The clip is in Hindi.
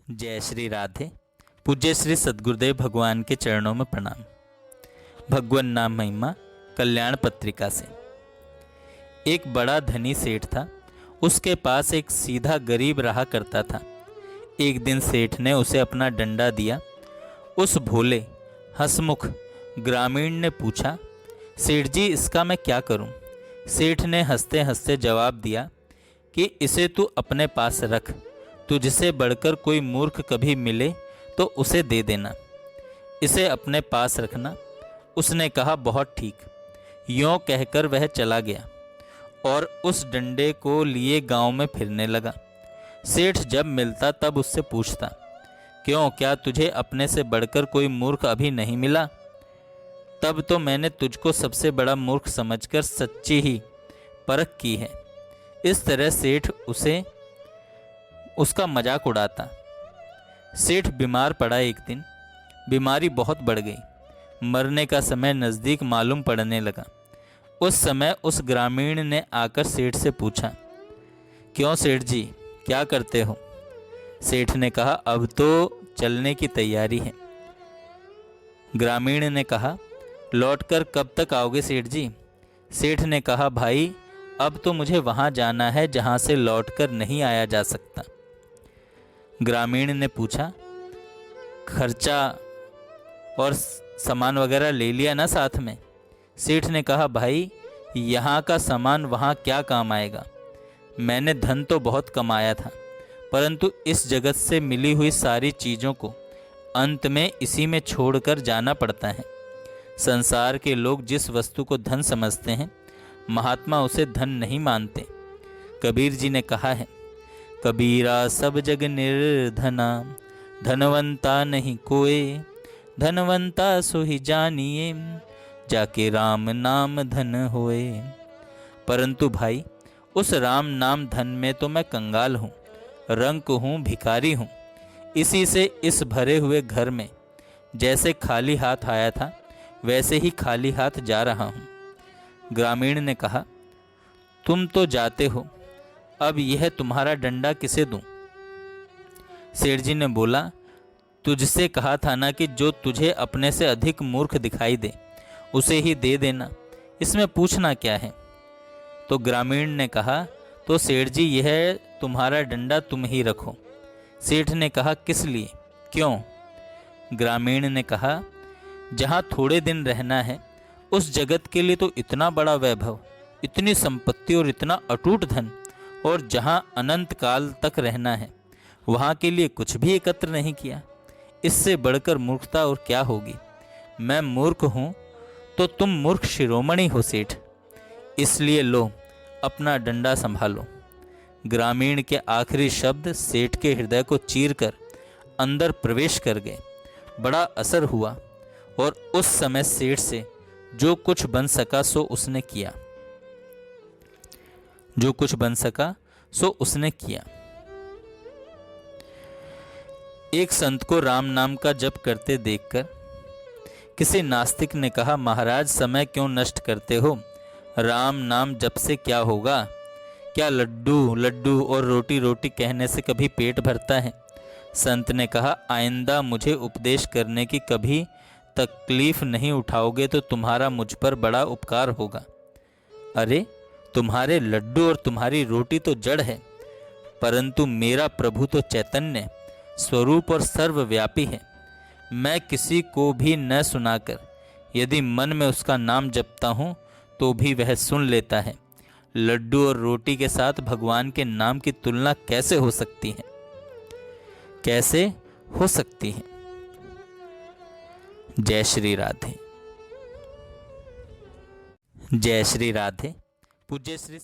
जय श्री राधे। पूज्य श्री सद्गुरुदेव भगवान के चरणों में प्रणाम। भगवान नाम महिमा कल्याण पत्रिका से। एक बड़ा धनी सेठ था। उसके पास एक सीधा गरीब रहा करता था। एक दिन सेठ ने उसे अपना डंडा दिया। उस भोले हंसमुख ग्रामीण ने पूछा, सेठ जी इसका मैं क्या करूं? सेठ ने हंसते हंसते जवाब दिया कि इसे तू अपने पास रख। तुझसे बढ़कर कोई मूर्ख कभी मिले तो उसे दे देना, इसे अपने पास रखना। उसने कहा, बहुत ठीक। यों कहकर वह चला गया और उस डंडे को लिए गांव में फिरने लगा। सेठ जब मिलता तब उससे पूछता, क्यों, क्या तुझे अपने से बढ़कर कोई मूर्ख अभी नहीं मिला? तब तो मैंने तुझको सबसे बड़ा मूर्ख समझकर सच्ची ही परख की है। इस तरह सेठ उसका मजाक उड़ाता। सेठ बीमार पड़ा। एक दिन बीमारी बहुत बढ़ गई। मरने का समय नज़दीक मालूम पड़ने लगा। उस समय उस ग्रामीण ने आकर सेठ से पूछा, क्यों सेठ जी, क्या करते हो? सेठ ने कहा, अब तो चलने की तैयारी है। ग्रामीण ने कहा, लौटकर कब तक आओगे सेठ जी? सेठ ने कहा, भाई अब तो मुझे वहाँ जाना है जहाँ से लौटकर नहीं आया जा सकता। ग्रामीण ने पूछा, खर्चा और सामान वगैरह ले लिया ना साथ में? सेठ ने कहा, भाई यहाँ का सामान वहाँ क्या काम आएगा? मैंने धन तो बहुत कमाया था, परंतु इस जगत से मिली हुई सारी चीज़ों को अंत में इसी में छोड़कर जाना पड़ता है। संसार के लोग जिस वस्तु को धन समझते हैं, महात्मा उसे धन नहीं मानते। कबीर जी ने कहा है, कबीरा सब जग निर्धना, धनवंता नहीं कोय, धनवंता सो ही जानिए, जाके राम नाम धन होए। परंतु भाई उस राम नाम धन में तो मैं कंगाल हूँ, रंक हूँ, भिखारी हूँ। इसी से इस भरे हुए घर में जैसे खाली हाथ आया था वैसे ही खाली हाथ जा रहा हूँ। ग्रामीण ने कहा, तुम तो जाते हो, अब यह तुम्हारा डंडा किसे दूं? सेठ जी ने बोला, तुझसे कहा था ना कि जो तुझे अपने से अधिक मूर्ख दिखाई दे उसे ही दे देना, इसमें पूछना क्या है? तो ग्रामीण ने कहा, तो सेठ जी यह तुम्हारा डंडा तुम ही रखो। सेठ ने कहा, किस लिए, क्यों? ग्रामीण ने कहा, जहाँ थोड़े दिन रहना है उस जगत के लिए तो इतना बड़ा वैभव, इतनी संपत्ति और इतना अटूट धन, और जहाँ अनंत काल तक रहना है वहाँ के लिए कुछ भी एकत्र नहीं किया। इससे बढ़कर मूर्खता और क्या होगी? मैं मूर्ख हूँ तो तुम मूर्ख शिरोमणि हो सेठ, इसलिए लो अपना डंडा संभालो। ग्रामीण के आखिरी शब्द सेठ के हृदय को चीरकर अंदर प्रवेश कर गए। बड़ा असर हुआ और उस समय सेठ से जो कुछ बन सका सो उसने किया। जो कुछ बन सका सो उसने किया। एक संत को राम नाम का जप करते देखकर किसी नास्तिक ने कहा, महाराज समय क्यों नष्ट करते हो? राम नाम जप से क्या होगा? क्या लड्डू लड्डू और रोटी रोटी कहने से कभी पेट भरता है? संत ने कहा, आइंदा मुझे उपदेश करने की कभी तकलीफ नहीं उठाओगे तो तुम्हारा मुझ पर बड़ा उपकार होगा। अरे तुम्हारे लड्डू और तुम्हारी रोटी तो जड़ है, परंतु मेरा प्रभु तो चैतन्य स्वरूप और सर्वव्यापी है। मैं किसी को भी न सुनाकर यदि मन में उसका नाम जपता हूँ तो भी वह सुन लेता है। लड्डू और रोटी के साथ भगवान के नाम की तुलना कैसे हो सकती है? कैसे हो सकती है? जय श्री राधे। जय श्री राधे। पूज्य श्री